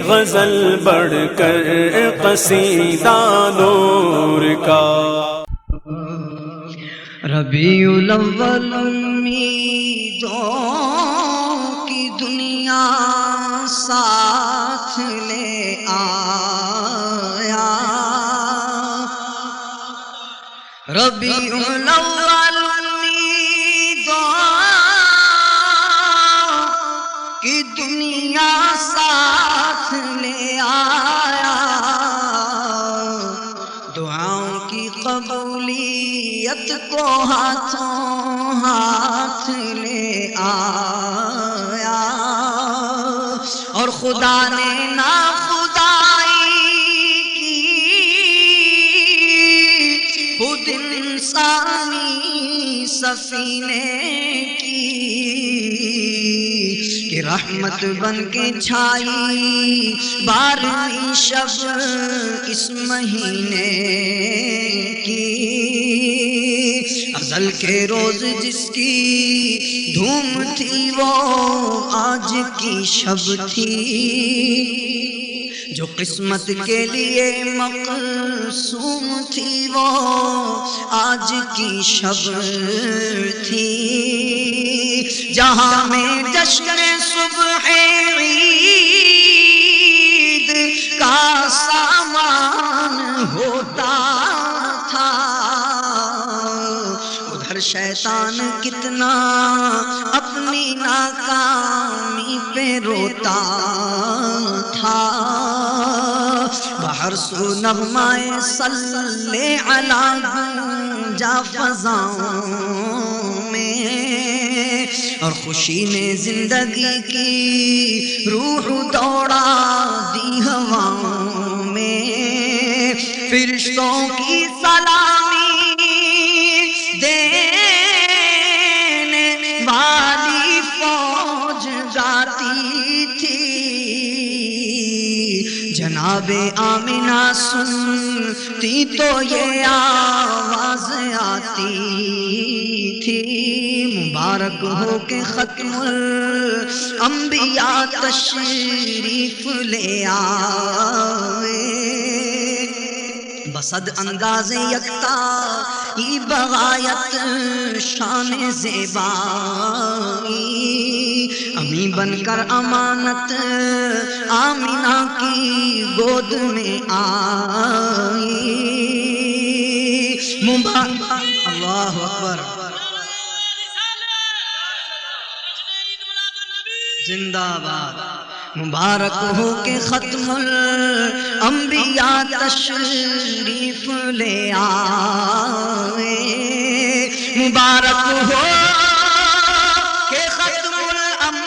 غزل بڑھ کر قصیدہ نور کا۔ ربیع الاول امیدوں کی دنیا ساتھ لے آیا، ربیع الاول امیدوں کی دنیا ساتھ لے آیا، دعاؤں کی قبولیت کو ہاتھوں ہاتھ لے آیا، اور خدا نے ناخدائی کی خود انسانی سفینے کی، کہ رحمت بن کے چھائی 12ویں شب اس مہینے کی، ازل کے روز جس کی دھوم تھی وہ آج کی شب تھی، جو قسمت کے لیے مقسوم تھی وہ آج کی شب تھی، جہاں میں جشن صبح عید کا سامان ہوتا تھا، ادھر شیطان کتنا اپنی ناکامی پہ روتا تھا، باہر سو نغمائے صلی علی گونجا فضاؤں میں، اور خوشی نے زندگی کی روح دوڑا دی ہواؤں میں، فرشتوں کی سلامی دینے والی فوج جاتی تھی، جناب آمنہ سنتی تو یہ آواز آتی تھی، مبارک ہو کہ ختم الانبیاء تشریف لے آئے، بسد انداز یکتا ای بغایت شان زیبائی، امی بن کر امانت آمنہ کی گود میں آئی، اللہ اکبر، زندہ باد، مبارک ہو کہ ختم الانبیاء تشریف لے آئے، مبارک ہو کہ ختم الانبیاء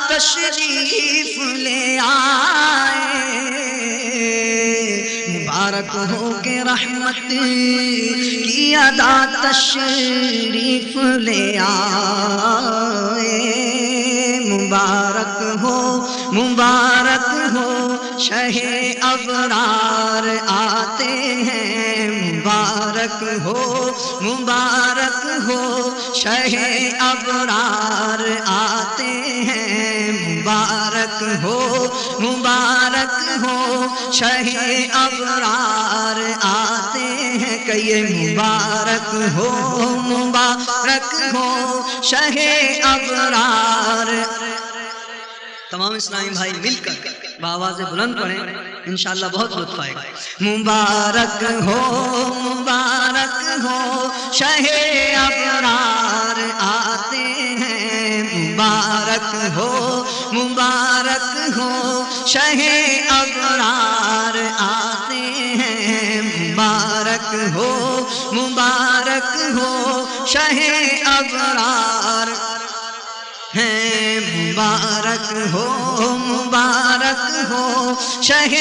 تشریف لے آئے، مبارک ہو کہ رحمت کی ادا تشریف لے آئے، مبارک ہو شہ ابرار آتے ہیں، مبارک ہو شہ ابرار آتے ہیں، مبارک ہو شہ ابرار آتے ہیں، کہ یہ مبارک ہو شہ ابرار۔ تمام اسلامی بھائی مل کر بآواز بلند پڑھیں، انشاءاللہ بہت لطف آئے گا۔ مبارک ہو شہ ابرار آتے ہیں، مبارک ہو شہ ابرار آتے ہیں، مبارک ہو شہ ابرار ہیں، مبارک ہو شہ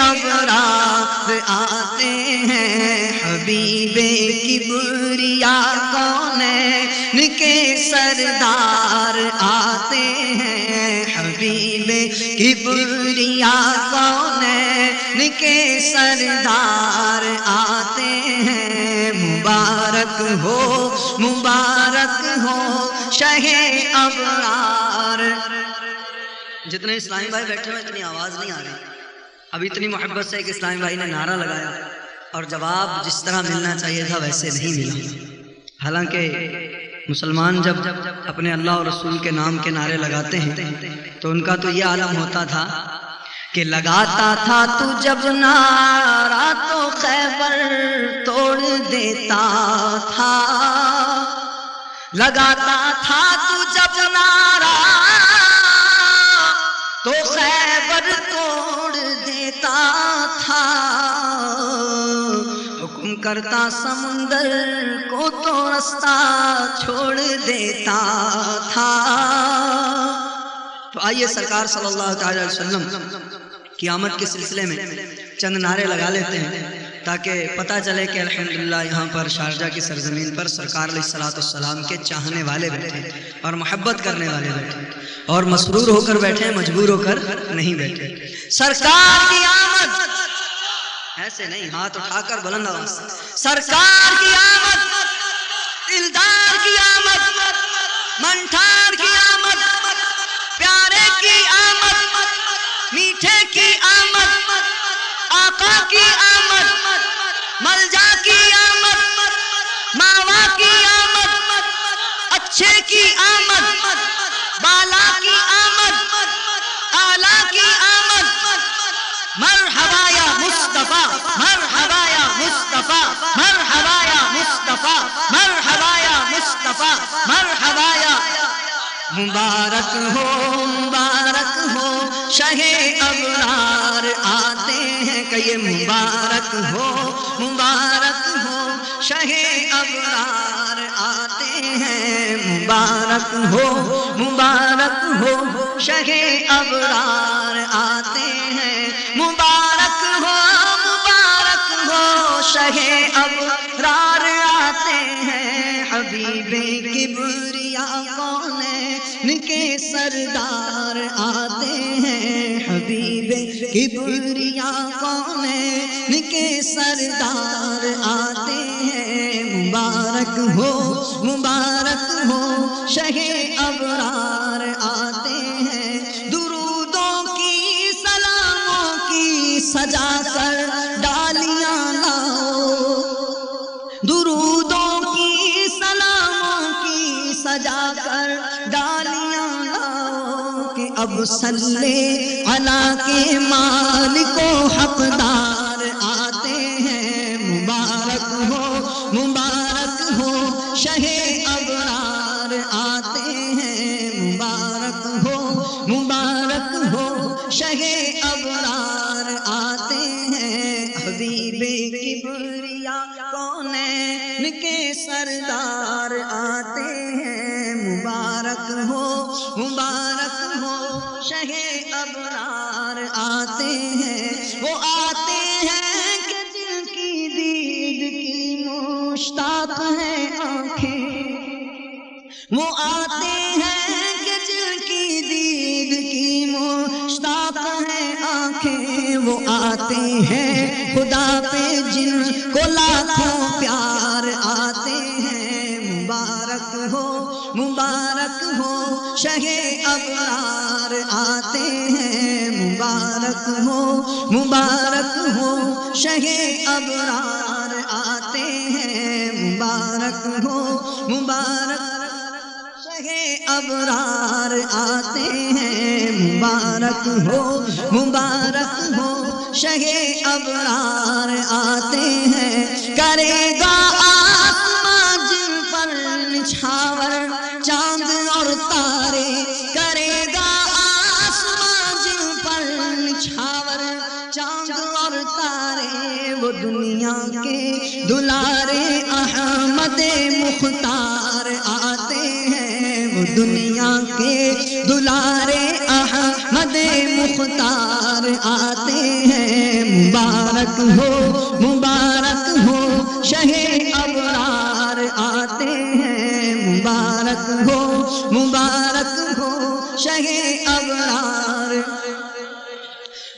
ابرار آتے ہیں، حبیب کبریا کونین کے سردار آتے ہیں، حبیب کبریا کونین کے سردار آتے ہیں، مبارک ہو شہ ابرار جتنے اسلامی بھائی بیٹھے ہوئے اتنی آواز نہیں آ رہی. ابھی اتنی محبت سے ایک اسلامی بھائی نے نعرہ لگایا اور جواب جس طرح ملنا چاہیے تھا ویسے نہیں ملا. حالانکہ مسلمان جب اپنے اللہ اور رسول کے نام کے نعرے لگاتے ہیں تو ان کا تو یہ عالم ہوتا تھا کہ لگاتا تھا تو جب نعرہ تو خیبر توڑ دیتا تھا. لگاتا تھا تو جب نعرہ تو خیبر توڑ دیتا تھا. حکم کرتا سمندر کو تو رستہ چھوڑ دیتا تھا. تو آئیے سرکار صلی اللہ علیہ وسلم قیامت کے سلسلے میں چند نعرے لگا لیتے ہیں تاکہ پتہ چلے کہ الحمدللہ یہاں پر شارجہ کی سرزمین پر سرکار علیہ السلام کے چاہنے والے بیٹھے اور محبت کرنے والے بیٹھے اور مسرور ہو کر بیٹھے, مجبور ہو کر نہیں بیٹھے. سرکار کی آمد ایسے نہیں, ہاتھ اٹھا کر بلند آواز سے سرکار کی آمد, دلدار کی آمد, منٹھار کی آمد, پیارے کی آمد, میٹھے کی آمد, آقا کی آمد, ملجا کی آمد, ماوا کی آمد, اچھے کی آمد, بالا کی آمد, آلہ کی آمد. مرحبا یا مصطفیٰ, مرحبا یا مصطفیٰ, مرحبا یا مصطفیٰ, مرحبا یا مصطفیٰ, مرحبا یا. مبارک ہو شہ ابرار آتے ہیں کہ یہ مبارک ہو شہ ابرار آتے ہیں. مبارک ہو شہ ابرار آتے ہیں. مبارک ہو شہ ابرار آتے ہیں. حبیب کبریا کونین کے سردار آتے ہیں. حبیب کبریا کونین کے سردار آتے ہیں. مبارک ہو شہ ابرار آتے ہیں. درودوں کی سلاموں کی سجا کر ڈالیاں لاؤ, درودوں کی سلاموں کی سجا کر ڈالیاں لاؤ کہ اب صلی علی کے مالک و حقدار آتے ہیں. مبارک ہو شہ ابرار آتے ہیں. مبارک ہو شہ ابرار آتے ہیں. حبیب کبریا کونین کے سردار آتے ہیں. مبارک ہو شہ ابرار آتے ہیں. وہ آتے ہیں کہ جن کی دید کی مشتاق ہے آنکھیں. وہ آتے ہیں کہ جن کی دید کی مشتاق ہے آنکھیں. وہ آتے ہیں خدا پہ جن کو لاکھوں پیار آتے ہیں. مبارک ہو شہ ابرار آتے ہیں. مبارک ہو شہ ابرار آتے ہیں. مبارک ہو شہ ابرار آتے ہیں. مبارک ہو شہ ابرار آتے ہیں. کرے گا آسمان جن پر نچھاور چاند اور تارے. کرے گا آسمان جن پر نچھاور چاند اور تارے. وہ دنیا کے دلارے احمد مختار آتے ہیں. وہ دنیا کے دلارے احمد مختار آتے ہیں. مبارک ہو شہ ابرار آتے ہیں. مبارک ہو شہ ابرار.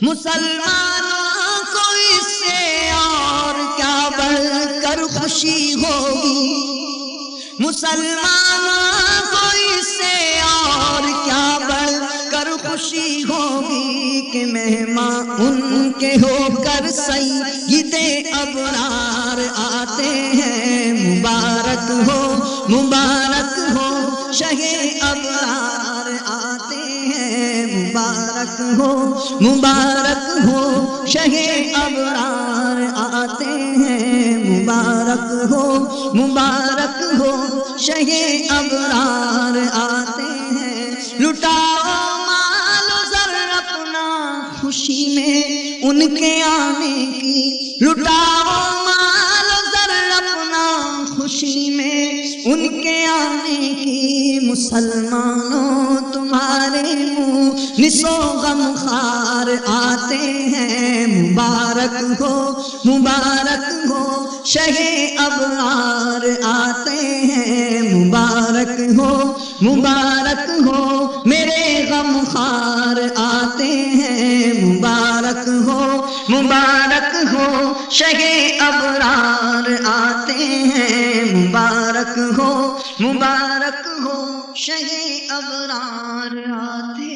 مسلمانوں کو اس سے اور کیا بڑھ کر خوشی ہوگی. مسلمانوں کو اس سے اور کیا بڑھ کر خوشی خوشی ہوگی کہ مہمان ان کے ہو کر سید ابرار آتے ہیں، مبارک ہو شہ ابرار آتے ہیں، مبارک ہو شہ ابرار آتے ہیں، مبارک ہو شہ ابرار آتے ہیں۔ لٹاؤ مال و زر اپنا خوشی میں ان کے آنے کی، لٹاؤ مال و زر اپنا خوشی میں ان کے آنے کی، مسلمانوں تمہارے منہ نسو غم خار آتے ہیں، مبارک ہو شہ ابرار آتے ہیں، مبارک ہو میرے غم خار آتے ہیں، مبارک ہو شہ ابرار آتے ہیں، مبارک ہو شہ ابرار آتے